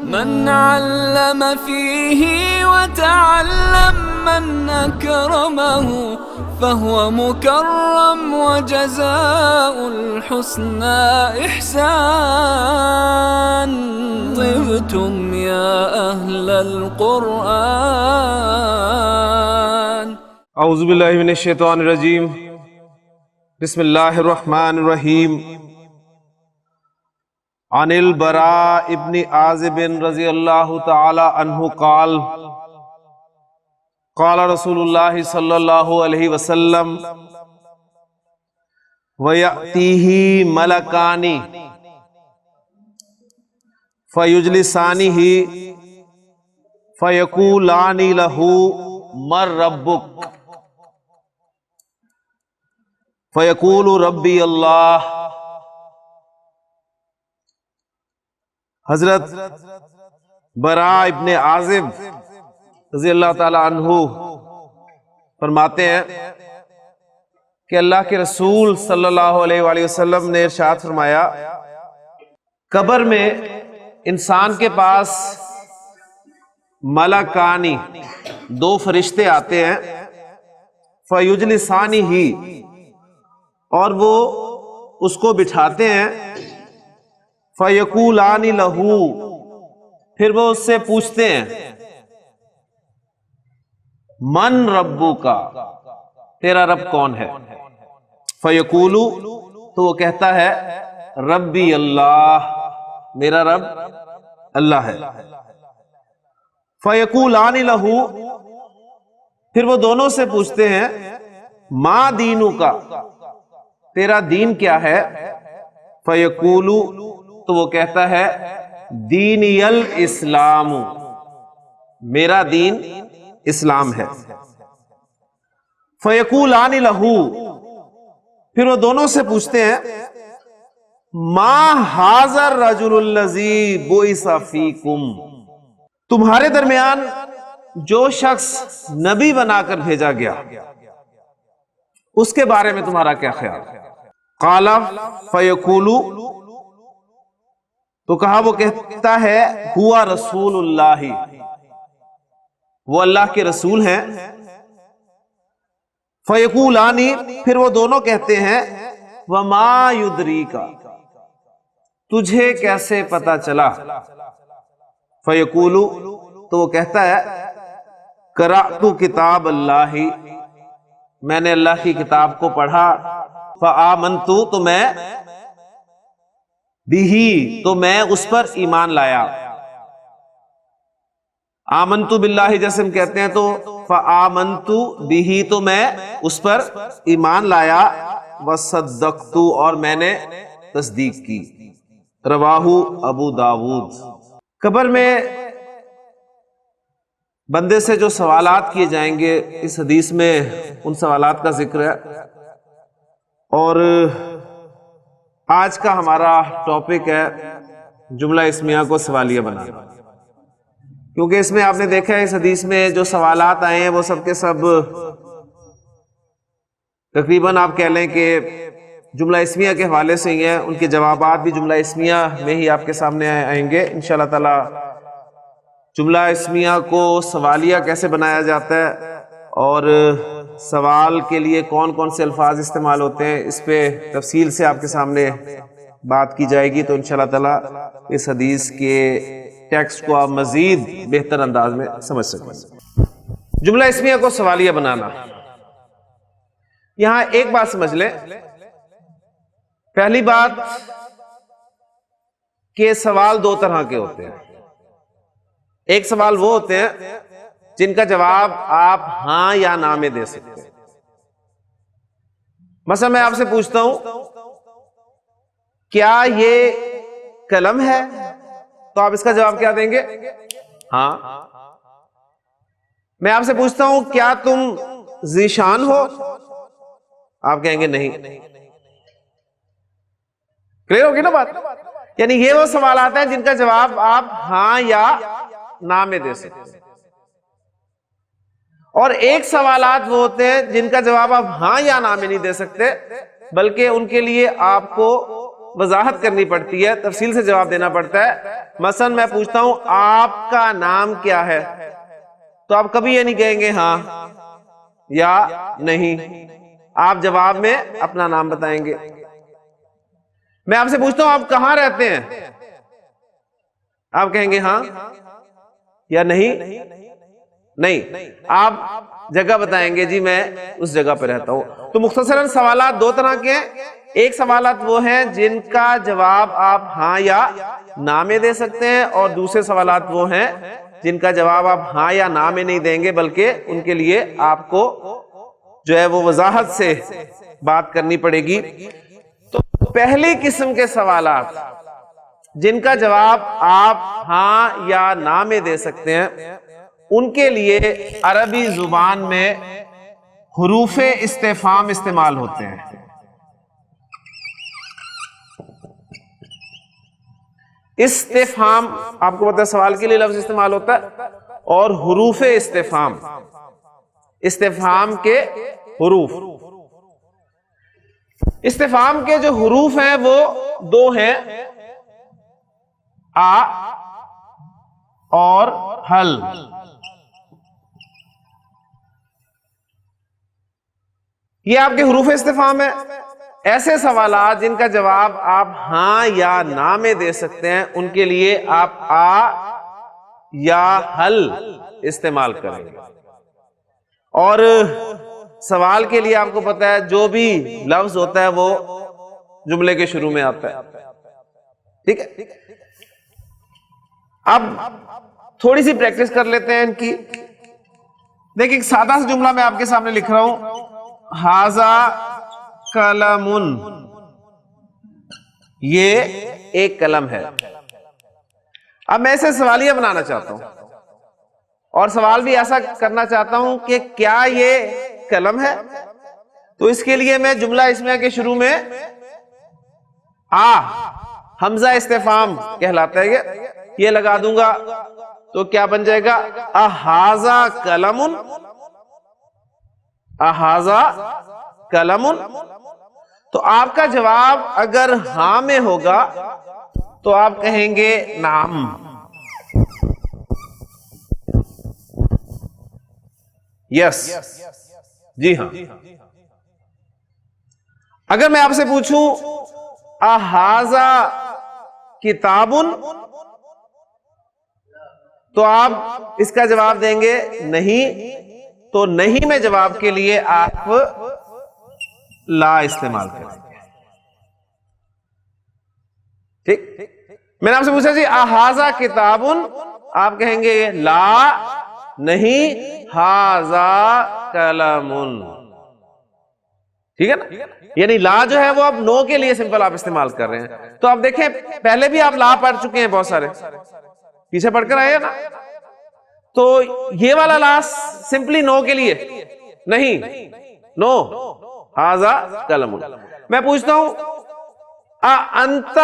من علم فيه وتعلم من أكرمه فهو مكرم وجزاء الحسنى إحسان. طبتم يا أهل القرآن. اعوذ باللہ من الشیطان الرجیم. بسم اللہ الرحمن الرحیم. عن البراء ابن عازب رضی اللہ تعالی عنہ قال قال رسول اللہ صلی اللہ علیہ وسلم وَيَأْتِيهِ مَلَكَانِ فَيُجْلِسَانِهِ فَيَقُولَانِ لَهُ مَن رَبُّكَ فَيَقُولُ رَبِّيَ اللَّهُ. حضرت براء ابن عازب رضی اللہ تعالی عنہ فرماتے ہیں کہ اللہ کے رسول صلی اللہ علیہ وآلہ وسلم نے ارشاد فرمایا، قبر میں انسان کے پاس ملکانی دو فرشتے آتے ہیں، فَيُجْلِسَانِهِ اور وہ اس کو بٹھاتے ہیں، فَيَقُولَانِ لَهُ پھر وہ اس سے پوچھتے ہیں، من ربُّکَ تیرا رب کون ہے؟ فَيَقُولُ تو وہ کہتا ہے، ربی اللہ میرا رب اللہ ہے۔ فَيَقُولَانِ لَهُ پھر وہ دونوں سے پوچھتے ہیں، ما دینُکَ تیرا دین کیا ہے؟ فَيَقُولُ تو وہ کہتا ہے، دینی الاسلام میرا دین اسلام ہے۔ فَيَقُولَانِ لَهُ پھر وہ دونوں سے پوچھتے ہیں، ما ھذا الرجل الذی بعث فیکم تمہارے درمیان جو شخص نبی بنا کر بھیجا گیا اس کے بارے میں تمہارا کیا خیال ہے؟ قال فَيَقُولُ تو کہا وہ کہتا ہے، ہوا رسول اللہ وہ اللہ کے رسول ہیں۔ فَيَقُولَانِ پھر وہ دونوں کہتے ہیں، وَمَا يُدْرِيكَ تجھے کیسے پتا چلا؟ فَيَقُولُ تو وہ کہتا ہے، قَرَأْتُ کتاب اللہ میں نے اللہ کی کتاب کو پڑھا، فَآمَنْتُ تو میں بِهِ تو میں اس پر ایمان لایا۔ آمنت باللہ جیسے ہم کہتے ہیں تو فآمنت بِهِ تو میں اس پر ایمان لایا، وصدقت اور میں نے تصدیق کی۔ رواہ ابو داود۔ قبر میں بندے سے جو سوالات کیے جائیں گے اس حدیث میں ان سوالات کا ذکر ہے، اور آج کا ہمارا ٹاپک ہے جملہ اسمیہ کو سوالیہ بنانا، کیونکہ اس میں آپ نے دیکھا ہے اس حدیث میں جو سوالات آئے ہیں وہ سب کے سب تقریباً آپ کہہ لیں کہ جملہ اسمیہ کے حوالے سے ہی ہیں، ان کے جوابات بھی جملہ اسمیہ میں ہی آپ کے سامنے آئیں گے انشاءاللہ تعالی۔ جملہ اسمیہ کو سوالیہ کیسے بنایا جاتا ہے اور سوال کے لیے کون کون سے الفاظ استعمال ہوتے ہیں اس پہ تفصیل سے آپ کے سامنے بات کی جائے گی، تو انشاءاللہ تعالی اس حدیث کے ٹیکسٹ کو آپ مزید بہتر انداز میں سمجھ سکیں۔ جملہ اسمیہ کو سوالیہ بنانا، یہاں ایک بات سمجھ لیں۔ پہلی بات کہ سوال دو طرح کے ہوتے ہیں۔ ایک سوال وہ ہوتے ہیں جن کا جواب آپ ہاں یا نہ میں دے سکتے ہیں۔ مثلا میں آپ سے پوچھتا ہوں، کیا یہ قلم ہے؟ تو آپ اس کا جواب کیا دیں گے؟ ہاں۔ میں آپ سے پوچھتا ہوں، کیا تم ذیشان ہو؟ آپ کہیں گے نہیں۔ کلیئر ہوگی نا بات؟ یعنی یہ وہ سوالات ہیں جن کا جواب آپ ہاں یا نہ میں دے سکتے ہیں، اور ایک سوالات وہ ہوتے ہیں جن کا جواب آپ ہاں یا نہ میں نہیں دے سکتے، بلکہ ان کے لیے آپ کو وضاحت کرنی پڑتی ہے، تفصیل سے جواب دینا پڑتا ہے۔ مثلا میں پوچھتا ہوں آپ کا نام کیا ہے، تو آپ کبھی یہ نہیں کہیں گے ہاں یا نہیں، آپ جواب میں اپنا نام بتائیں گے۔ میں آپ سے پوچھتا ہوں آپ کہاں رہتے ہیں، آپ کہیں گے ہاں یا نہیں، آپ جگہ بتائیں گے، جی میں اس جگہ پہ رہتا ہوں۔ تو مختصراً سوالات دو طرح کے ہیں، ایک سوالات وہ ہیں جن کا جواب آپ ہاں یا نا میں دے سکتے ہیں، اور دوسرے سوالات وہ ہیں جن کا جواب آپ ہاں یا نا میں نہیں دیں گے، بلکہ ان کے لیے آپ کو جو ہے وہ وضاحت سے بات کرنی پڑے گی۔ تو پہلی قسم کے سوالات جن کا جواب آپ ہاں یا نا میں دے سکتے ہیں، ان کے لیے عربی زبان میں حروف استفہام استعمال ہوتے ہیں۔ استفہام آپ کو پتہ ہے سوال کے لیے لفظ استعمال ہوتا ہے، اور حروف استفہام، استفہام کے حروف، استفہام کے جو حروف ہیں وہ دو ہیں، آ اور حل۔ یہ آپ کے حروف استفہام ہے۔ ایسے سوالات جن کا جواب آپ ہاں یا نا میں دے سکتے ہیں، ان کے لیے آپ آ یا حل استعمال کریں گے۔ اور سوال کے لیے آپ کو پتا ہے جو بھی لفظ ہوتا ہے وہ جملے کے شروع میں آتا ہے، ٹھیک ہے۔ اب تھوڑی سی پریکٹس کر لیتے ہیں ان کی۔ دیکھیں ایک سادہ سا جملہ میں آپ کے سامنے لکھ رہا ہوں، ھذا قلم، یہ ایک قلم ہے۔ اب میں اسے سوالیہ بنانا چاہتا ہوں، اور سوال بھی ایسا کرنا چاہتا ہوں کہ کیا یہ قلم ہے؟ تو اس کے لیے میں جملہ اسمیہ کے شروع میں حمزہ استفہام کہلاتا ہے یہ لگا دوں گا، تو کیا بن جائے گا؟ اھذا قلم، اھذا قلم۔ تو آپ کا جواب اگر ہاں میں ہوگا تو آپ کہیں گے نعم، یس، جی ہاں۔ اگر میں آپ سے پوچھوں اھذا کتاب، تو آپ اس کا جواب دیں گے نہیں، تو نہیں میں جواب کے لیے آپ لا استعمال کریں گے، ٹھیک۔ میں نے آپ سے پوچھا جی اھذا کتاب، آپ کہیں گے لا نہیں، ھذا قلم، ٹھیک ہے نا۔ یعنی لا جو ہے وہ اب نو کے لیے سمپل آپ استعمال کر رہے ہیں۔ تو اب دیکھیں پہلے بھی آپ لا پڑھ چکے ہیں، بہت سارے پیچھے پڑھ کر آئے نا، تو یہ والا لا سمپلی نو کے لیے نہیں، نو، ھذا قلم۔ میں پوچھتا ہوں انت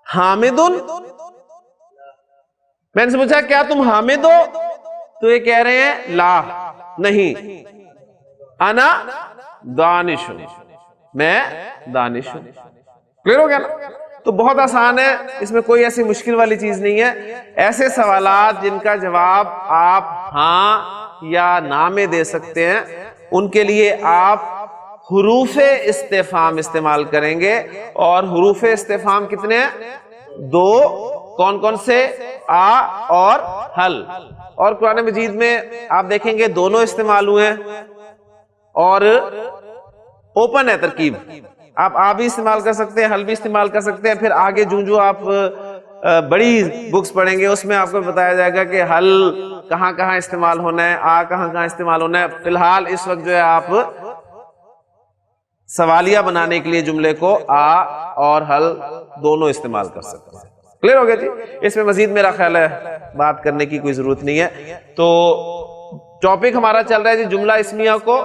حامد، میں نے سے پوچھا کیا تم حامد ہو؟ تو یہ کہہ رہے ہیں لا نہیں، انا دانش، میں دانش ہوں۔ کلیئر ہو گیا نا؟ تو بہت آسان ہے، اس میں کوئی ایسی مشکل والی چیز نہیں ہے۔ ایسے سوالات جن کا جواب آپ ہاں یا نا میں دے سکتے ہیں، ان کے لیے آپ حروف استفہام استعمال کریں گے، اور حروف استفہام کتنے ہیں؟ دو، کون کون سے؟ آ اور حل۔ اور قرآن مجید میں آپ دیکھیں گے دونوں استعمال ہوئے ہیں، اور اوپن ہے ترکیب، آپ آ بھی استعمال کر سکتے ہیں، حل بھی استعمال کر سکتے ہیں۔ پھر آگے جو آپ بڑی بکس پڑھیں گے اس میں آپ کو بتایا جائے گا کہ حل کہاں کہاں استعمال ہونا ہے، آ کہاں کہاں استعمال ہونا ہے۔ فی الحال اس وقت جو ہے آپ سوالیہ بنانے کے لیے جملے کو آ اور حل دونوں استعمال کر سکتے ہیں۔ کلیئر ہو گیا جی؟ اس میں مزید میرا خیال ہے بات کرنے کی کوئی ضرورت نہیں ہے۔ تو ٹاپک ہمارا چل رہا ہے جی جملہ اسمیہ کو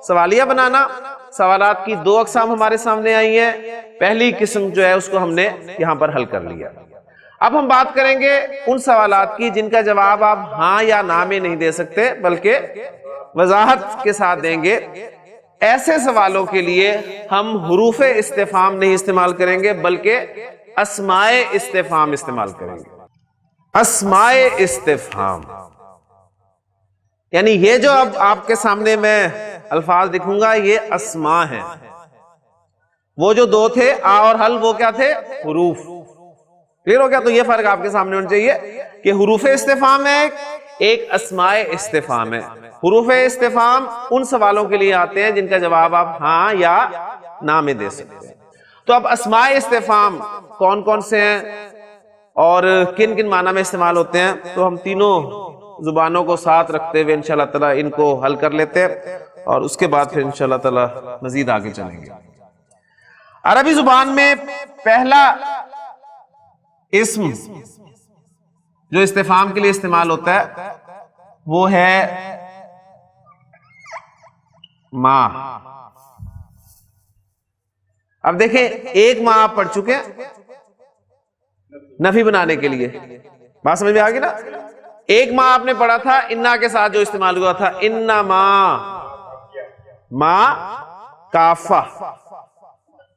سوالیہ بنانا۔ سوالات کی دو اقسام ہمارے سامنے آئی ہیں، پہلی قسم جو ہے اس کو ہم نے یہاں پر حل کر لیا۔ اب ہم بات کریں گے ان سوالات کی جن کا جواب آپ ہاں یا نا میں نہیں دے سکتے بلکہ وضاحت کے ساتھ دیں گے۔ ایسے سوالوں کے لیے ہم حروف استفہام نہیں استعمال کریں گے بلکہ اسماء استفہام استعمال کریں گے. اسماء استفہام یعنی یہ جو اب آپ کے سامنے میں الفاظ دکھوں گا یہ اسماء ہیں. وہ جو دو تھے آ اور حل وہ کیا تھے؟ حروف. کلیئر ہو گیا؟ تو یہ فرق آپ کے سامنے ہونا چاہیے کہ حروف استفہام ہے ایک اسماء استفہام ہے. حروف استفہام ان سوالوں کے لیے آتے ہیں جن کا جواب آپ ہاں یا نہ میں دے سکتے ہیں. تو اب اسماء استفہام کون کون سے ہیں اور کن کن معنی میں استعمال ہوتے ہیں، تو ہم تینوں زبانوں کو ساتھ رکھتے ہوئے انشاءاللہ تعالیٰ ان کو حل کر لیتے ہیں اور اس کے بعد پھر انشاءاللہ تعالیٰ مزید آگے چلیں گے. عربی زبان میں پہلا اسم جو استفہام کے لیے استعمال ہوتا ہے وہ ہے ما. اب دیکھیں ایک ما آپ پڑھ چکے ہیں نفی بنانے کے لیے، بات سمجھ میں آ گئی نا؟ ایک ما آپ نے پڑھا تھا انا کے ساتھ جو استعمال ہوا تھا انما ما کافہ.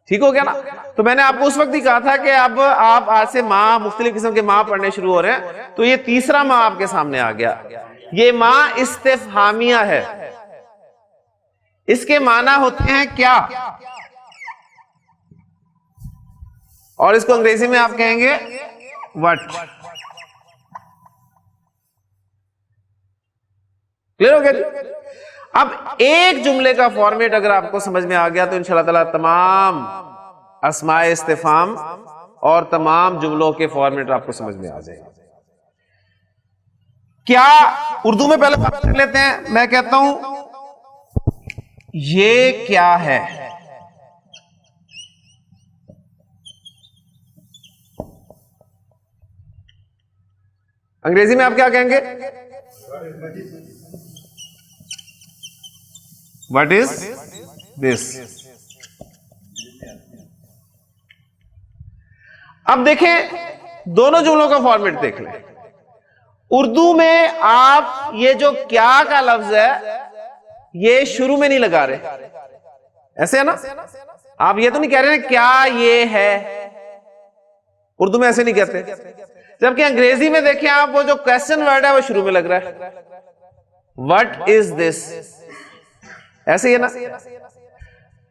ٹھیک ہو گیا نا؟ تو میں نے آپ کو اس وقت ہی کہا تھا کہ اب آپ آج سے ماں مختلف قسم کے ماں پڑھنے شروع ہو رہے ہیں، تو یہ تیسرا ماں آپ کے سامنے آ گیا. یہ ماں استفہامیہ ہے. اس کے معنی ہوتے ہیں کیا، اور اس کو انگریزی میں آپ کہیں گے وٹ. کلیئر ہو گیا جی؟ اب ایک جملے کا فارمیٹ اگر آپ کو سمجھ میں آ گیا تو انشاءاللہ تعالی تمام اسماء استفہام اور تمام جملوں کے فارمیٹ آپ کو سمجھ میں آ جائے گا. کیا اردو میں پہلے بات کر لیتے ہیں. میں کہتا ہوں یہ کیا ہے، انگریزی میں آپ کیا کہیں گے؟ What is this؟ اب دیکھیں دونوں جملوں کا فارمیٹ دیکھ لیں. اردو میں آپ یہ جو کیا کا لفظ ہے یہ شروع میں نہیں لگا رہے، ایسے ہے نا؟ آپ یہ تو نہیں کہہ رہے ہیں کیا یہ ہے، اردو میں ایسے نہیں کہتے. جبکہ انگریزی میں دیکھیں آپ وہ جو کوسچن ورڈ ہے وہ شروع میں لگ رہا ہے. What is this؟ ایسے ہی ہے نا؟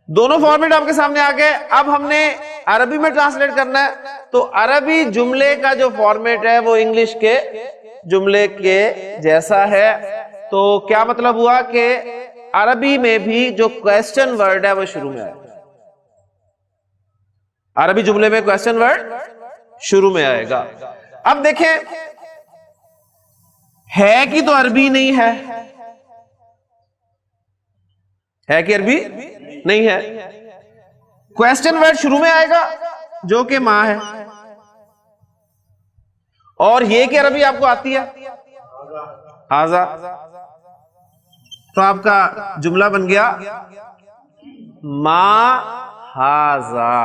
دونوں فارمیٹ آپ کے سامنے آ گئے. اب ہم نے عربی میں ٹرانسلیٹ کرنا ہے تو عربی جملے کا جو فارمیٹ ہے وہ انگلش کے جملے کے جیسا ہے. تو کیا مطلب ہوا کہ عربی میں بھی جو کوسچن ورڈ ہے وہ شروع میں آئے. عربی جملے میں کوسچن ورڈ شروع میں آئے گا. اب دیکھیں ہے کی تو عربی نہیں ہے، ہے کہ عربی نہیں ہے. کوسچن ورڈ شروع میں آئے گا جو کہ ماں ہے، اور یہ کہ عربی آپ کو آتی ہے ہاذا. تو آپ کا جملہ بن گیا ما ہاذا،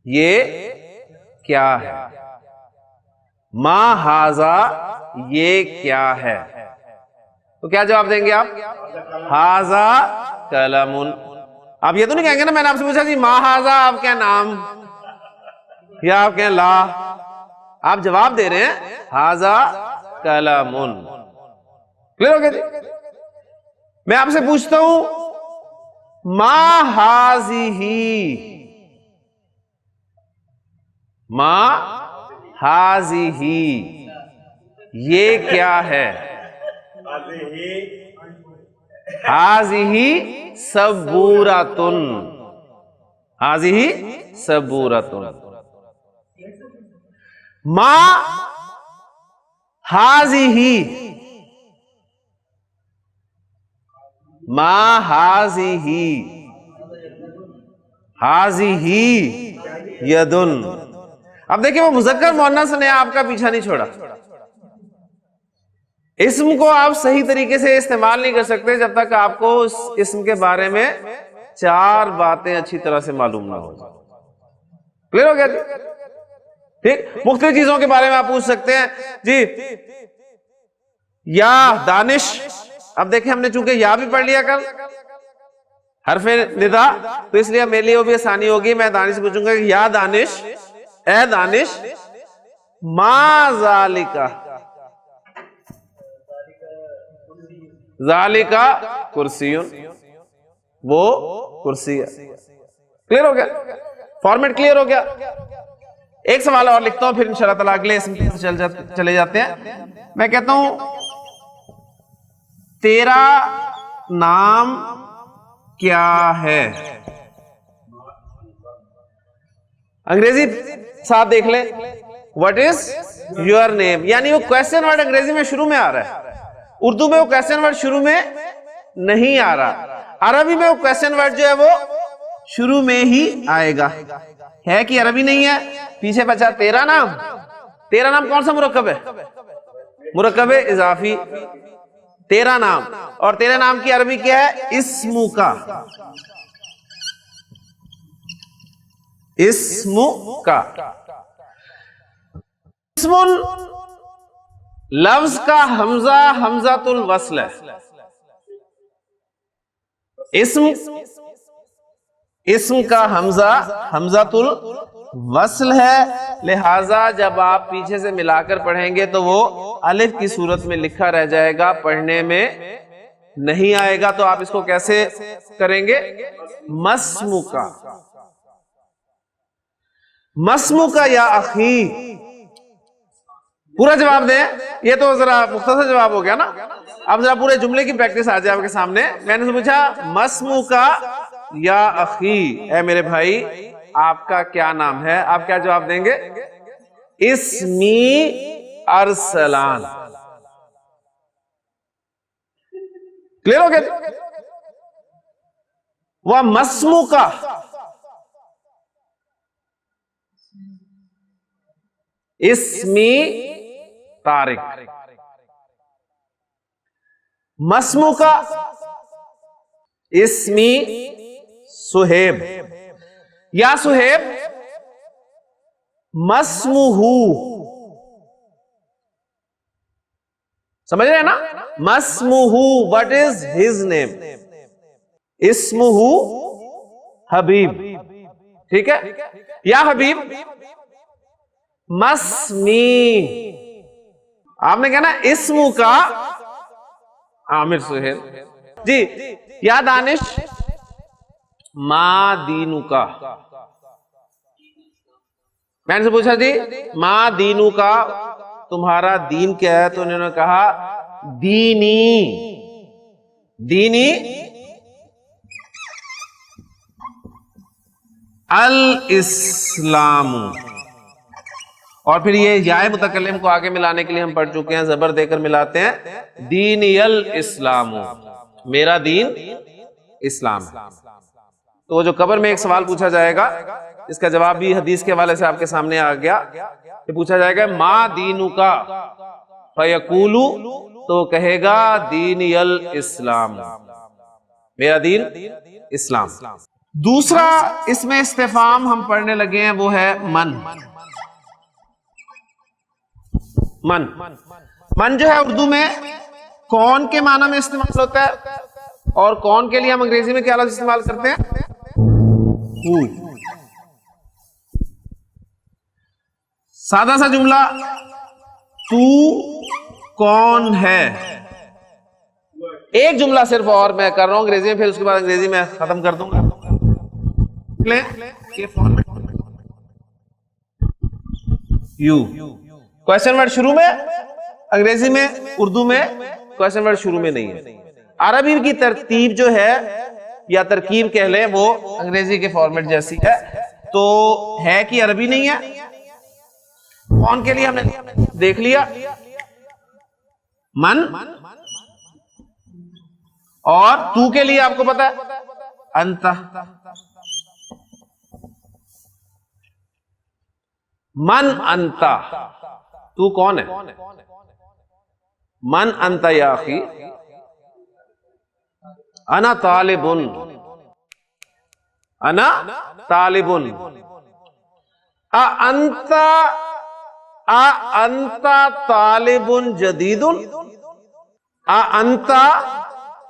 یہ کیا ہے. ما ہاذا یہ کیا ہے. تو کیا جواب دیں گے آپ؟ ہاذا کلم. آپ یہ تو نہیں کہیں گے نا میں نے آپ سے پوچھا جی ما ہاذا، آپ کہیں نام یا آپ کہیں لا. آپ جواب دے رہے ہیں ہاذا کلم. کلیئر ہو گیا جی؟ میں آپ سے پوچھتا ہوں ما ہاذہ، ما ہاذہ یہ کیا ہے. ہاذہ سبورۃن، ہاذہ سبورۃن. ما ہاذہ، ما ہاذہ، ہاذہ یدن. اب دیکھیں وہ مذکر مؤنث نے آپ کا پیچھا نہیں چھوڑا. اسم کو آپ صحیح طریقے سے استعمال نہیں کر سکتے جب تک آپ کو اس اسم کے بارے میں چار باتیں اچھی طرح سے معلوم نہ ہو جائے. کلیئر ہو گیا جی؟ ٹھیک. مختلف چیزوں کے بارے میں آپ پوچھ سکتے ہیں جی یا دانش اب دیکھیں ہم نے چونکہ یا بھی پڑھ لیا کل حرف ندا، تو اس لیے میرے لیے وہ بھی آسانی ہوگی، میں دانش سے پوچھوں گا کہ یا دانش، اے دانش، ما ذالکا، ذالکا کرسی، وہ کرسی ہے۔ کلیئر ہو گیا؟ فارمیٹ کلیئر ہو گیا؟ ایک سوال اور لکھتا ہوں پھر انشاءاللہ تعالیٰ اگلے اسم سے چلے جاتے ہیں۔ میں کہتا ہوں تیرا نام کیا ہے؟ انگریزی ساتھ دیکھ لیں، what is your name، یعنی وہ کویسچن ورڈ انگریزی میں شروع میں آ رہا ہے، اردو میں وہ کویسچن ورڈ شروع میں نہیں آ رہا، عربی میں وہ کویسچن ورڈ جو ہے وہ شروع میں ہی آئے گا۔ ہے کہ عربی نہیں ہے؟ پیچھے بچا تیرا نام، تیرا نام کون سا مرکب ہے؟ مرکب اضافی، تیرا نام، اور تیرا نام کی عربی کیا ہے؟ اسمو کا، اسمو کا۔ اسم لفظ کا حمزہ حمزۃ الوصل ہے، اسم کا حمزہ حمزۃ الوصل ہے، لہذا جب آپ پیچھے سے ملا کر پڑھیں گے تو وہ الف کی صورت میں لکھا رہ جائے گا، پڑھنے میں نہیں آئے گا۔ تو آپ اس کو کیسے کریں گے؟ مسموکا، مسموکا یا اخی۔ پورا جواب دیں، یہ تو ذرا مختصر جواب ہو گیا نا، اب ذرا پورے جملے کی پریکٹس آ جائے آپ کے سامنے۔ میں نے پوچھا مسموکا یا اخی، اے میرے بھائی آپ کا کیا نام ہے؟ آپ کیا جواب دیں گے؟ اسمی ارسلان۔ کلیئر ہو گیا؟ وہ مسموکا، اسمی طارق، مسموکا اسمی سہیب، یا سہیب مسموہو، سمجھ رہے ہیں نا؟ مسموہو، what is his name؟ اسمہو حبیب، ٹھیک ہے؟ یا حبیب مسمی، آپ نے کہا نا اسمو کا عامر سہیل۔ جی یا دانش ما دینو کا، میں نے سے پوچھا جی ما دینو کا تمہارا دین کیا ہے؟ تو انہوں نے کہا دینی، دینی الاسلام۔ اور پھر یہ یا متکلم کو آگے ملانے کے لیے ہم پڑھ چکے ہیں، زبر دے کر ملاتے ہیں، دینی الاسلام، میرا دین اسلام ہے۔ تو وہ جو قبر میں ایک سوال پوچھا جائے گا، اس کا جواب بھی حدیث کے حوالے سے آپ کے سامنے آ گیا، کہ پوچھا جائے گا ما دینو کا، فیقولو، تو کہے گا دینی الاسلام، میرا دین اسلام۔ دوسرا اس میں استفہام ہم پڑھنے لگے ہیں، وہ ہے من۔ من، من جو ہے اردو میں کون کے معنی میں استعمال ہوتا ہے، اور کون کے لیے ہم انگریزی میں کیا لفظ استعمال کرتے ہیں؟ who۔ سادہ سا جملہ، تو کون ہے؟ ایک جملہ صرف اور میں کر رہا ہوں انگریزی میں، پھر اس کے بعد انگریزی میں ختم کر دوں گا۔ یو، کویسچن ورڈ شروع میں، انگریزی میں اردو میں کویسچن ورڈ شروع میں نہیں ہے۔ عربی کی ترتیب جو ہے یا ترکیب کہہ لیں، وہ انگریزی کے فارمیٹ جیسی ہے، تو ہے کہ عربی نہیں ہے۔ کون کے لیے ہم نے دیکھ لیا، من، اور تو کے لیے آپ کو پتا ہے انت۔ من انت، تو کون ہے؟ من انت یا اخی، انا طالب، انا طالب، انت طالب جدید، انت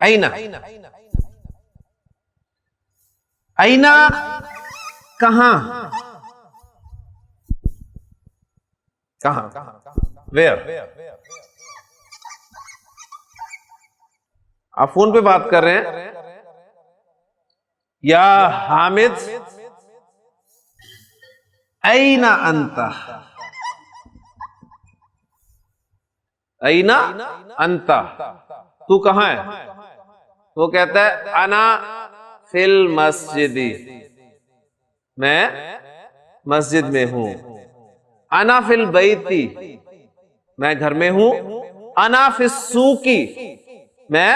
اینا، اینا کہاں، کہاں، ویئر. آپ فون پہ بات کر رہے ہیں، یا حامد اینا انت، اینا انت، تو کہاں ہے؟ وہ کہتا ہے انا فی المسجد، میں مسجد میں ہوں. انا فی البیت، میں گھر میں ہوں. انا فی السوق، میں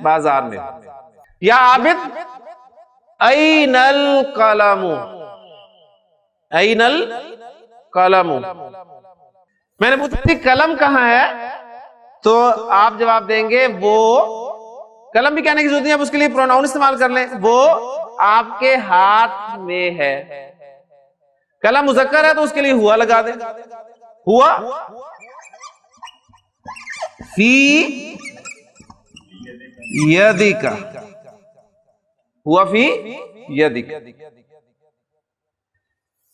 بازار میں ہوں. یا عابد این القلم، این القلم، میں نے پوچھا قلم کہاں ہے، تو آپ جواب دیں گے وہ، قلم بھی کہنے کی ضرورت نہیں، آپ اس کے لیے پروناؤن استعمال کر لیں، وہ آپ کے ہاتھ میں ہے. قلم مذکر ہے تو اس کے لیے ہوا لگا دیں. ہوا فی یدک، ہوا فی یدک.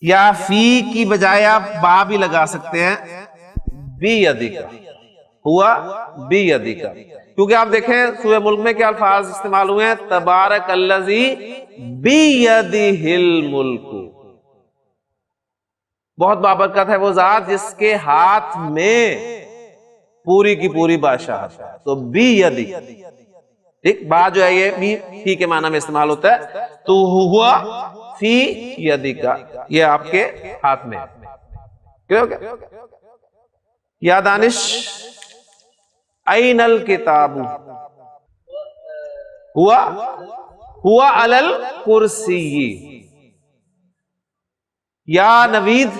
یا فی کی بجائے آپ با بھی لگا سکتے ہیں، بی یدک، ہوا بی یدک. کیونکہ آپ دیکھیں سورہ ملک میں کیا الفاظ استعمال ہوئے ہیں، تبارک الذی بیدہ الملک، بہت بابرکت ہے وہ ذات جس کے ہاتھ میں پوری کی پوری بادشاہت ہے. تو بی یدی، ٹھیک، با جو ہے یہ بھی فی کے معنی میں استعمال ہوتا ہے، تو ہوا فی یدی کا، یہ آپ کے ہاتھ میں ہے. یا دانش این الکتاب، ہوا علی الکرسی. یا نوید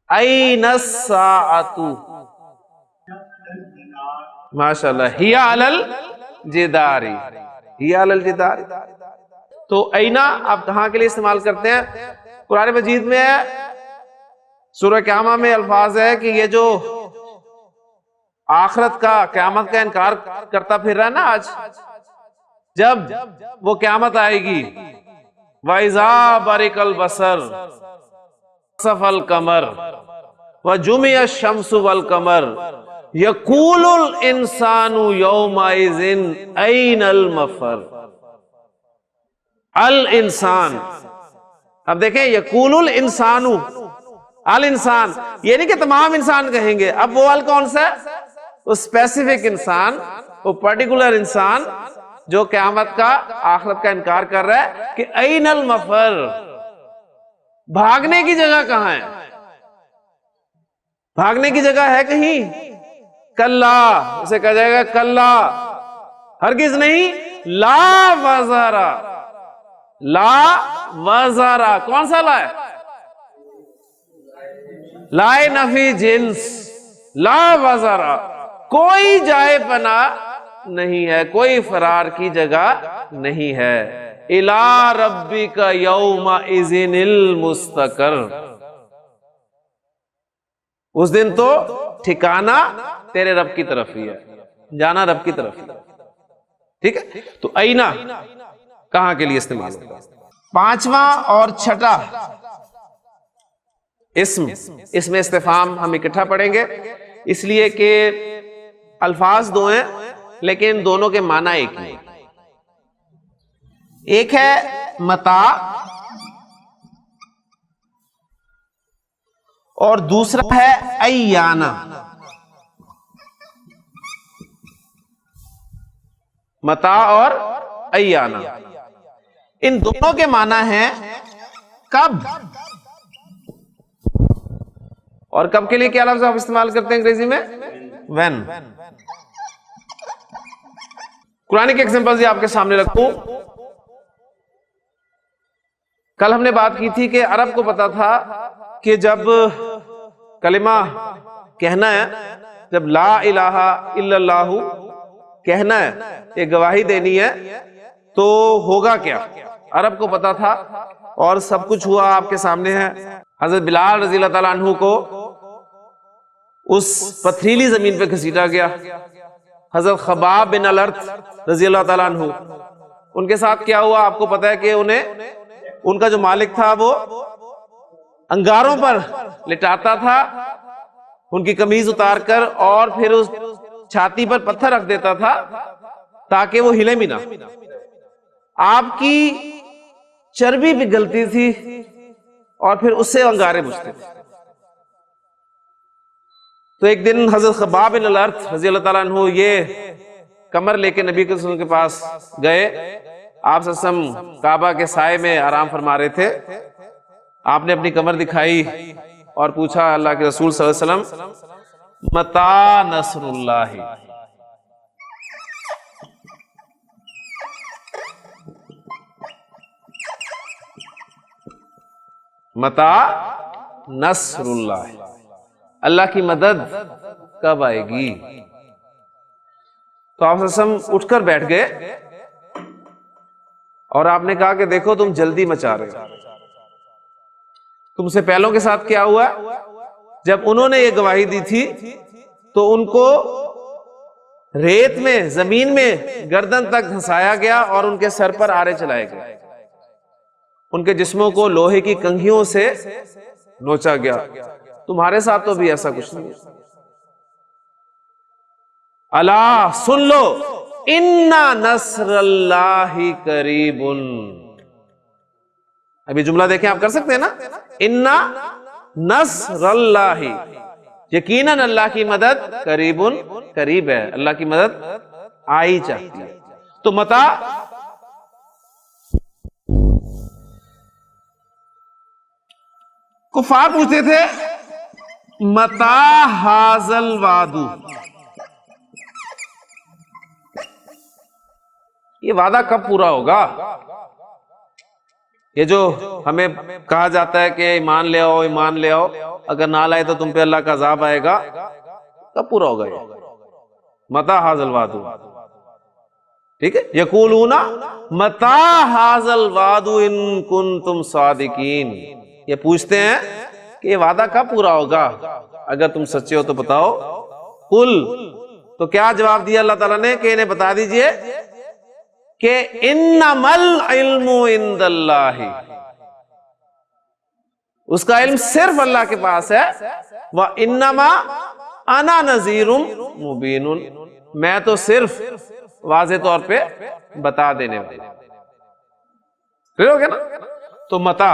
این الساعۃ، ماشاءاللہ، ہی علی الجدار، ہی علی الجدار. تو اینا آپ کہاں کے لیے استعمال کرتے ہیں؟ قرآن مجید میں سورہ قیامہ میں الفاظ ہے کہ یہ جو آخرت کا، قیامت کا انکار کرتا پھر رہا ہے نا آج، جب وہ قیامت آئے گی، وَإِذَا بَرِقَ الْبَصَرُ خَسَفَ الْقَمَرُ وَجُمِعَ الشَّمْسُ وَالْقَمَرُ يَقُولُ الْإِنسَانُ يَوْمَئِذٍ أَيْنَ الْمَفَرُ. الانسان، اب دیکھیں یقول الانسان، الانسان یہ نہیں کہ تمام انسان کہیں گے، اب وہ ال کون سا ہے؟ وہ اسپیسیفک انسان، وہ پرٹیکولر انسان جو قیامت کا، آخرت کا انکار کر رہا ہے کہ این المفر، بھاگنے کی جگہ کہاں ہے؟ بھاگنے کی جگہ ہے کہیں؟ کلا، اسے کہا جائے گا کلا، ہرگز نہیں. لا وزرا، لا وزرا، کون سا لا ہے؟ لائے نفی جنس، لا وزرا، کوئی جائے پناہ نہیں ہے، کوئی فرار کی جگہ نہیں ہے. الی ربک یومئذ المستقر، اس دن تو ٹھکانہ تیرے رب کی طرف ہی ہے، جانا رب کی طرف ہی ہے. ٹھیک ہے، تو اینا کہاں کے لیے استعمال ہوتا ہے؟ پانچواں اور چھٹا اسم استفہام ہم اکٹھا پڑھیں گے، اس لیے کہ الفاظ دو ہیں لیکن دونوں کے معنی ایک ہی. ایک ہے متاع اور دوسرا ہے ایانا. متاع اور ایانا، ان دونوں کے معنی ہیں کب، اور کب کے لیے کیا لفظ آپ استعمال کرتے ہیں انگریزی میں؟ when. قرآن کے ایگزامپلز آپ کے سامنے رکھوں. کل ہم نے بات کی تھی کہ عرب کو پتا تھا کہ جب کلمہ کہنا ہے، جب لا الہ الا اللہ کہنا ہے، یہ گواہی دینی ہے، تو ہوگا کیا، عرب کو پتا تھا اور سب کچھ ہوا آپ کے سامنے ہے. حضرت بلال رضی اللہ تعالیٰ عنہ کو اس پتھریلی زمین پہ گھسیٹا گیا، حضرت خباب بن الارت رضی اللہ تعالیٰ عنہ، ان کے ساتھ کیا ہوا آپ کو پتا ہے کہ ان کا جو مالک تھا وہ انگاروں پر لٹاتا تھا ان کی قمیض اتار کر، اور پھر اس چھاتی پر پتھر رکھ دیتا تھا تاکہ وہ ہلے بھی نہ۔ آپ کی چربی پگھلتی تھی اور پھر اس سے انگارے بجھتے تھے۔ تو ایک دن حضرت خباب بن الارت رضی اللہ تعالیٰ عنہ یہ کمر لے کے نبی کے کے پاس گئے۔ آپ صلی اللہ علیہ وسلم کعبہ کے سائے میں آرام فرما رہے تھے۔ آپ نے اپنی کمر دکھائی اور پوچھا اللہ کے رسول صلی اللہ علیہ وسلم متی نصر اللہ، متی نصر اللہ، اللہ کی مدد کب آئے گی؟ تو آپ صلی اللہ علیہ وسلم اٹھ کر بیٹھ گئے اور آپ نے کہا کہ دیکھو تم جلدی مچا رہے ہو، تم سے پہلوں کے ساتھ کیا ہوا؟ جب انہوں نے یہ گواہی دی تھی تو ان کو ریت میں، زمین میں گردن تک دھنسایا گیا اور ان کے سر پر آرے چلائے گئے، ان کے جسموں کو لوہے کی کنگھیوں سے نوچا گیا۔ تمہارے ساتھ تو بھی ایسا کچھ نہیں ہے۔ الا سن لو ان نصر اللہ قریب، ابھی جملہ دیکھیں، آپ کر سکتے ہیں نا، ان نصر اللہ، یقیناً اللہ کی مدد قریب، قریب ہے، اللہ کی مدد آئی چاہتی ہے۔ تو متا کفار پوچھتے تھے متا حاذل وعدو، یہ وعدہ کب پورا ہوگا؟ یہ جو ہمیں کہا جاتا ہے کہ ایمان لے آؤ، ایمان لے آؤ، اگر نہ لائے تو تم پہ اللہ کا عذاب آئے گا، کب پورا ہوگا یہ؟ متی حاذل وعد، ٹھیک ہے، یقولون متی حاذل وعد ان کنتم صادقین، یہ پوچھتے ہیں کہ یہ وعدہ کب پورا ہوگا، اگر تم سچے ہو تو بتاؤ۔ قل، تو کیا جواب دیا اللہ تعالیٰ نے کہ انہیں بتا دیجئے کہ انما العلم عند اللہ، اس کا علم صرف اللہ کے پاس ہے، وانما انا نذیر مبین، میں تو صرف واضح طور پہ بتا دینے والا۔ کلیئر ہو گیا نا؟ تو متا،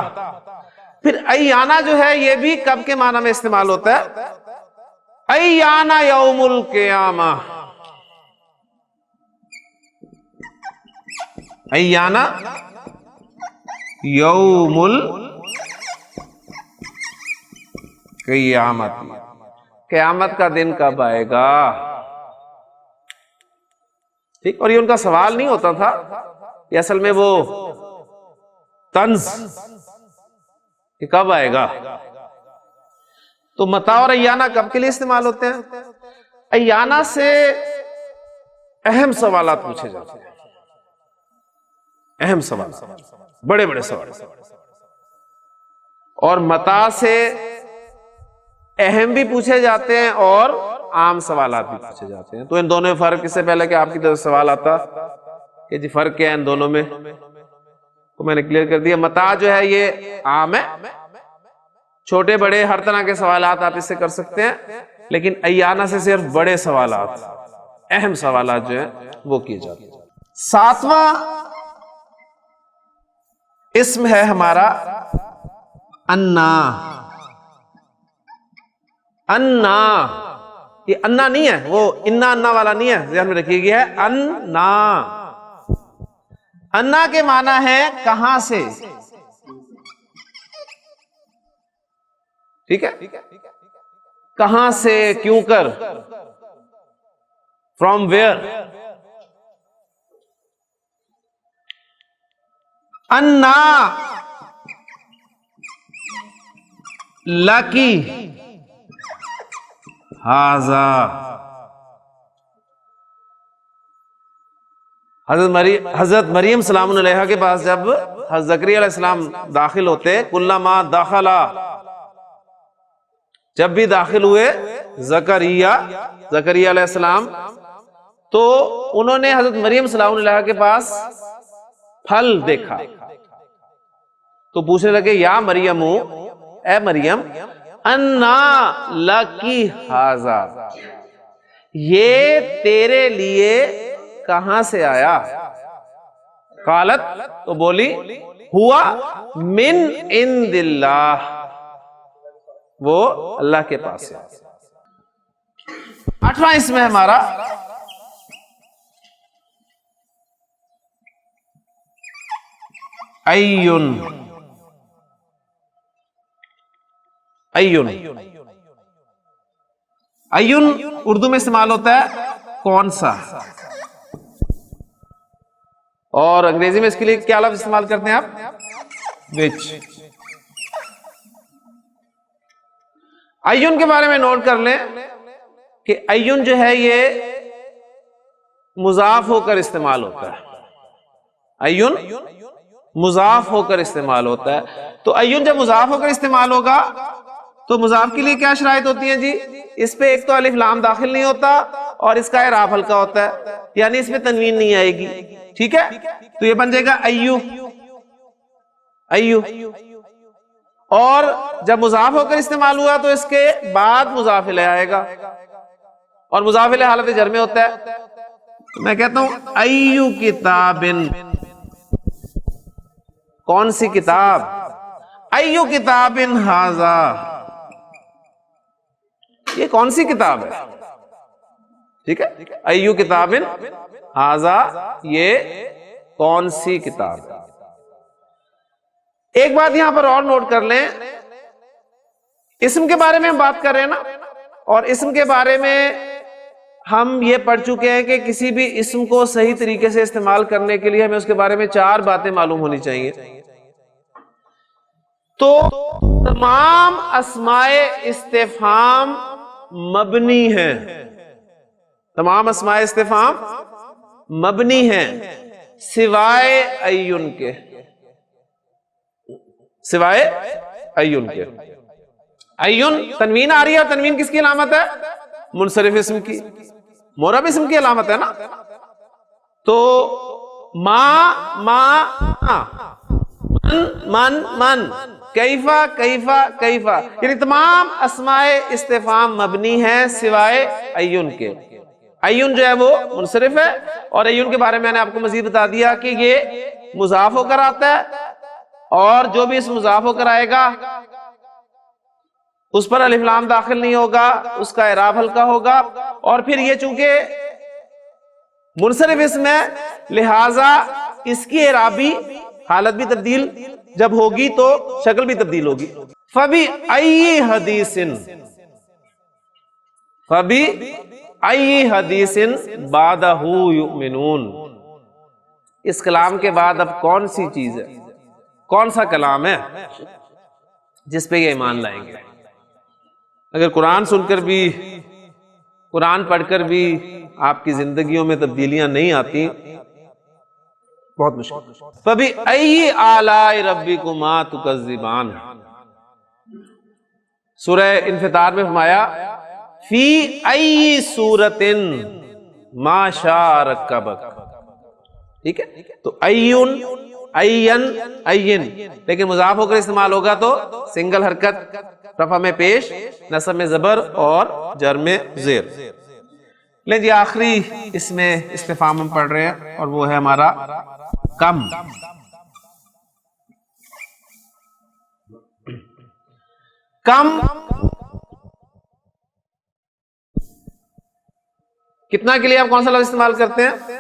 پھر ایانا جو ہے یہ بھی کب کے معنی میں استعمال ہوتا ہے، ایانا یوم القیامہ، ایانا یوم القیامت، قیامت کا دن کب آئے گا، ٹھیک۔ اور یہ ان کا سوال نہیں ہوتا تھا، یہ اصل میں وہ طنز کہ کب آئے گا۔ تو متا اور ایانا کب کے لیے استعمال ہوتے ہیں؟ ایانا سے اہم سوالات پوچھے جاتے ہیں، اہم سوال، بڑے بڑے سوال، اور متا سے اہم بھی پوچھے جاتے ہیں اور عام سوالات بھی پوچھے جاتے ہیں۔ تو ان دونوں میں فرق، اس سے پہلے کہ آپ کی طرف سوال آتا کہ جی فرق کیا ہے ان دونوں میں، تو میں نے کلیئر کر دیا۔ متا جو ہے یہ عام ہے، چھوٹے بڑے ہر طرح کے سوالات آپ اس سے کر سکتے ہیں، لیکن ایانا سے صرف بڑے سوالات، اہم سوالات جو ہیں وہ کیے جاتے ہیں۔ ساتواں اسم ہے ہمارا انا، انا، یہ انا نہیں ہے، وہ انا انا والا نہیں ہے، ذہن میں رکھیے گیا ہے، انا، انا کے معنی ہے کہاں سے، ٹھیک ہے، کہاں سے، کیوں کر، فرام ویئر۔ انا لکی ہذا، حضرت مریم سلام علیہا کے پاس جب حضرت زکریا علیہ السلام داخل ہوتے، کلما داخلا، جب بھی داخل ہوئے زکریا علیہ السلام تو انہوں نے حضرت مریم سلام اللہ کے پاس پھل دیکھا تو پوچھنے لگے یا مریم، اے مریم، انا لکی ھذا، یہ تیرے لیے کہاں سے آیا؟ قالت، تو بولی، ہوا من عند اللہ، وہ اللہ کے پاس ہے۔ 8واں اس میں ہمارا ایون۔ ایون ایون اردو میں استعمال ہوتا ہے کون سا، اور انگریزی میں اس کے لیے کیا لفظ استعمال کرتے ہیں آپ؟ وچ۔ ایون کے بارے میں نوٹ کر لیں کہ ایون جو ہے یہ مضاف ہو کر استعمال ہوتا ہے، ایون مضاف ہو کر استعمال ہوتا ہے۔ تو ایون جب مضاف ہو کر استعمال ہوگا تو مضاف کے لیے کیا شرائط ہوتی ہیں جی؟ اس پہ ایک تو الف لام داخل نہیں ہوتا اور اس کا اعراب ہلکا ہوتا ہے، یعنی اس میں تنوین نہیں آئے گی، ٹھیک ہے؟ تو یہ بن جائے گا ایو، ایو۔ اور جب مضاف ہو کر استعمال ہوا تو اس کے بعد مضاف الیہ آئے گا، اور مضاف الیہ حالت جر میں ہوتا ہے۔ میں کہتا ہوں ایو کتابن، کون سی کتاب؟ ایو کتابن ھذا، یہ کون سی کتاب ہے؟ ٹھیک ہے، ایو کتابن ھذا، یہ کون سی کتاب ہے؟ ایک بات یہاں پر اور نوٹ کر لیں، اسم کے بارے میں ہم بات کر رہے ہیں نا، اور اسم کے بارے میں ہم یہ پڑھ چکے ہیں کہ کسی بھی اسم کو صحیح طریقے سے استعمال کرنے کے لیے ہمیں اس کے بارے میں 4 باتیں معلوم ہونی چاہیے۔ تو تمام اسماء استفہام مبنی ہیں، تمام اسماء استفہام مبنی ہیں سوائے ایون کے، سوائے ایون کے۔ ایون تنوین آ رہی ہے، اور تنوین کس کی علامت ہے؟ منصرف اسم کی، معرب اسم کی علامت ہے نا۔ تو من من، کیفا کیفا کیفا، یعنی تمام اسماء استفہام مبنی ہیں سوائے ایون کے۔ ایون جو ہے وہ منصرف ہے، اور ایون کے بارے میں نے آپ کو مزید بتا دیا کہ یہ مضاف ہو کر آتا ہے، اور جو بھی اس مضاف ہو کر آئے گا اس پر الف لام داخل نہیں ہوگا، اس کا اعراب ہلکا ہوگا، اور پھر یہ چونکہ منصرف اسم ہے لہذا اس کی اعرابی حالت بھی تبدیل جب ہوگی تو شکل بھی تبدیل ہوگی۔ فَبِأَيِّ حَدِيثٍ، فَبِأَيِّ حَدِيثٍ بَعْدَهُ يُؤْمِنُونَ، اس کلام کے بعد اب کون سی چیز ہے، کون سا کلام ہے جس پہ یہ ایمان لائیں گے؟ اگر قرآن سن کر بھی، قرآن پڑھ کر بھی آپ کی زندگیوں میں تبدیلیاں نہیں آتی، بہت مشکل۔ فَبِأَيِّ آلَاءِ رَبِّكُمَا تُكَذِّبَانِ، سورہ انفطار میں فرمایا فی ای سورۃ ما شاء رکبک، ٹھیک ہے؟ تو ایون، این، این، لیکن مضاف ہو کر استعمال ہوگا تو سنگل حرکت، رفع میں پیش، نصب میں زبر اور جر میں زیر۔ لیں جی آخری اس میں استفہام ہم پڑھ رہے ہیں، اور وہ ہے ہمارا کم۔ کم کتنا کے لیے آپ کون سا لفظ استعمال کرتے ہیں؟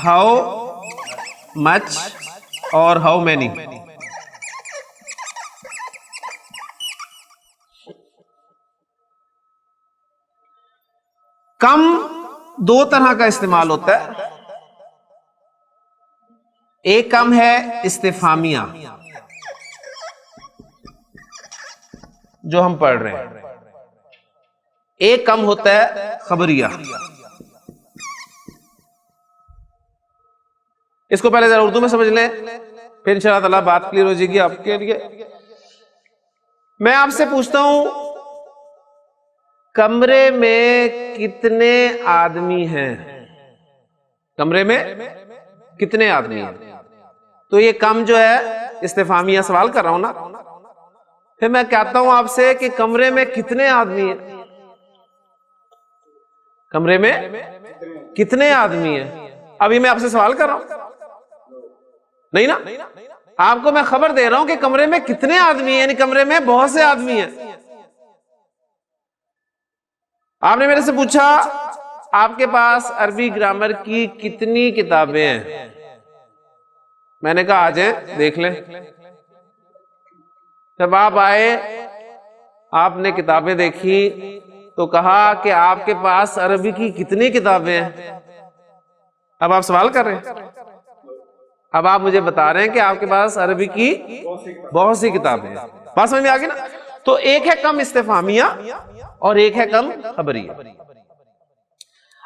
ہاؤ مچ اور ہاؤ مینی۔ کم 2 طرح کا استعمال ہوتا ہے، ایک کم ہے استفہامیہ جو ہم پڑھ رہے ہیں، ایک کم ہوتا ہے خبریہ۔ اس کو پہلے ذرا اردو میں سمجھ لیں، پھر انشاءاللہ تعالیٰ بات کلیئر ہو جائے گی آپ کے لیے۔ میں آپ سے پوچھتا ہوں کمرے میں کتنے آدمی ہیں؟ کمرے میں کتنے آدمی ہیں؟ تو یہ کم جو ہے استفہامیہ سوال کر رہا ہوں نا، پھر میں کہتا ہوں آپ سے کہ کمرے میں کتنے آدمی ہیں؟ کمرے میں کتنے آدمی ہیں؟ ابھی میں آپ سے سوال کر رہا ہوں نہیں نا، آپ کو میں خبر دے رہا ہوں کہ کمرے میں کتنے آدمی ہیں، یعنی کمرے میں بہت سے آدمی ہیں۔ آپ نے میرے سے پوچھا آپ کے پاس عربی گرامر کی کتنی کتابیں ہیں؟ میں نے کہا آ جائیں دیکھ لیں۔ جب آپ آئے، آپ نے کتابیں دیکھی تو کہا کہ آپ کے پاس عربی کی کتنی کتابیں ہیں؟ اب آپ سوال کر رہے ہیں، اب آپ مجھے بتا رہے ہیں کہ آپ کے پاس عربی کی بہت سی کتابیں ہیں۔ بات سمجھ میں آگئی نا؟ تو ایک ہے کم استفہامیہ اور ایک ہے کم خبریہ۔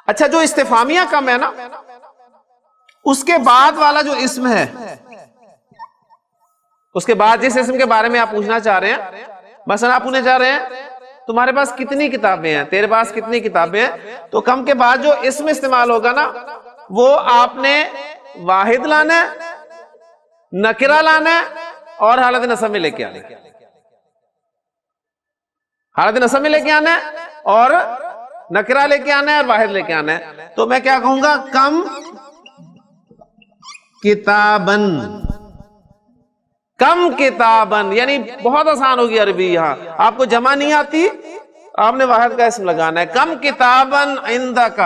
اچھا، جو استفہامیہ کم ہے نا، اس کے بعد والا جو اسم ہے، اس کے بعد جس اسم کے بارے میں آپ پوچھنا چاہ رہے ہیں، مثلا آپ پوچھنا چاہ رہے ہیں تمہارے پاس کتنی کتابیں ہیں، تیرے پاس کتنی کتابیں ہیں، تو کم کے بعد جو اسم استعمال ہوگا نا، وہ آپ نے واحد لانا ہے، نکرہ لانا ہے اور حالت نصب میں لے کے آنا ہے۔ حالت نصب میں لے کے آنا ہے اور نکرہ لے کے آنا ہے اور واحد لے کے آنا ہے۔ تو میں کیا کہوں گا؟ کم کتابن، کم کتابن، یعنی بہت آسان ہوگی عربی۔ یہاں آپ کو جمع نہیں آتی، آپ نے واحد کا اسم لگانا ہے۔ کم کتابن عندک،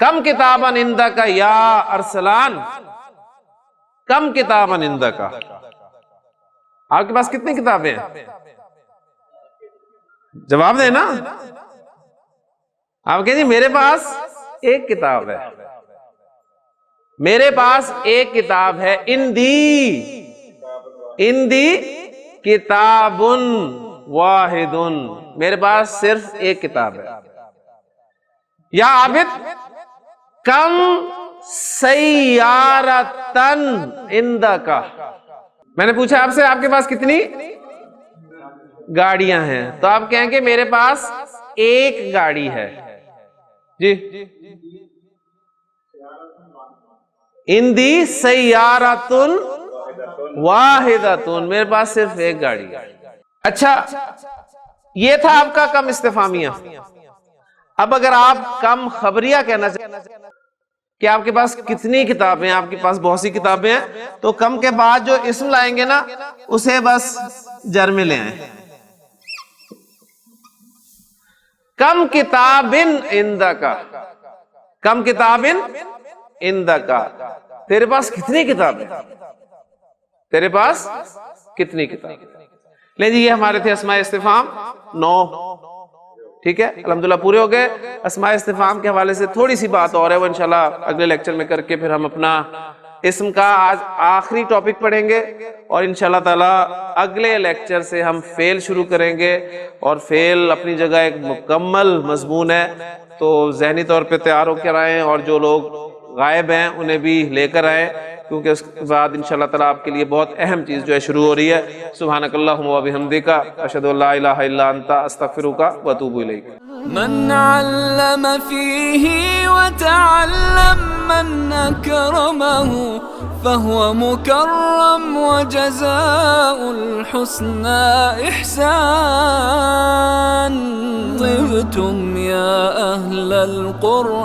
کم کتابن عندک یا ارسلان، کم کتابن عندک، آپ کے پاس کتنی کتابیں ہیں؟ جواب دیں نا۔ آپ کہیں جی میرے پاس ایک کتاب ہے، میرے پاس ایک کتاب ہے۔ اندی کتابن واحد، میرے پاس صرف ایک کتاب ہے۔ یا عابد کم سیارتن عندک، میں نے پوچھا آپ سے آپ کے پاس کتنی گاڑیاں ہیں، تو آپ کہیں کہ میرے پاس ایک گاڑی ہے جی۔ اندی سیارتن واحدتن، میرے پاس صرف ایک گاڑی ہے۔ اچھا، یہ تھا آپ کا کم استفہامیہ۔ اب اگر آپ کم خبریہ کہنا چاہتے کہ آپ کے پاس کتنی کتابیں ہیں، آپ کے پاس بہت سی کتابیں ہیں، تو کم کے بعد جو اسم لائیں گے نا، اسے بس جر میں لے آئیں۔ کم کتابن عندک، کم کتابن عندک، تیرے پاس کتنی کتابیں، تیرے پاس کتنی کتابیں۔ لیں جی، یہ ہمارے تھے اسماء استفہام 9، ٹھیک ہے، الحمدللہ پورے ہو گئے۔ اسماء استفہام کے حوالے سے تھوڑی سی بات اور ہے، وہ انشاءاللہ اگلے لیکچر میں کر کے پھر ہم اپنا اسم کا آج آخری ٹاپک پڑھیں گے، اور انشاءاللہ تعالی اگلے لیکچر سے ہم فعل شروع کریں گے، اور فعل اپنی جگہ ایک مکمل مضمون ہے، تو ذہنی طور پہ تیار ہو کر آئیں، اور جو لوگ غائب ہیں انہیں بھی لے کر آئیں، کیونکہ اس کے بعد انشاءاللہ تعالی آپ کے لیے بہت اہم چیز جو ہے شروع ہو رہی ہے۔ سبحانک اللہم و بحمدک، اشہد ان لا الہ الا انت، استغفرک و اتوب الیک۔ من علم فيه وتعلم من أكرمه فهو مكرم وجزاء الحسنى إحسان. طبتم يا أهل القرآن.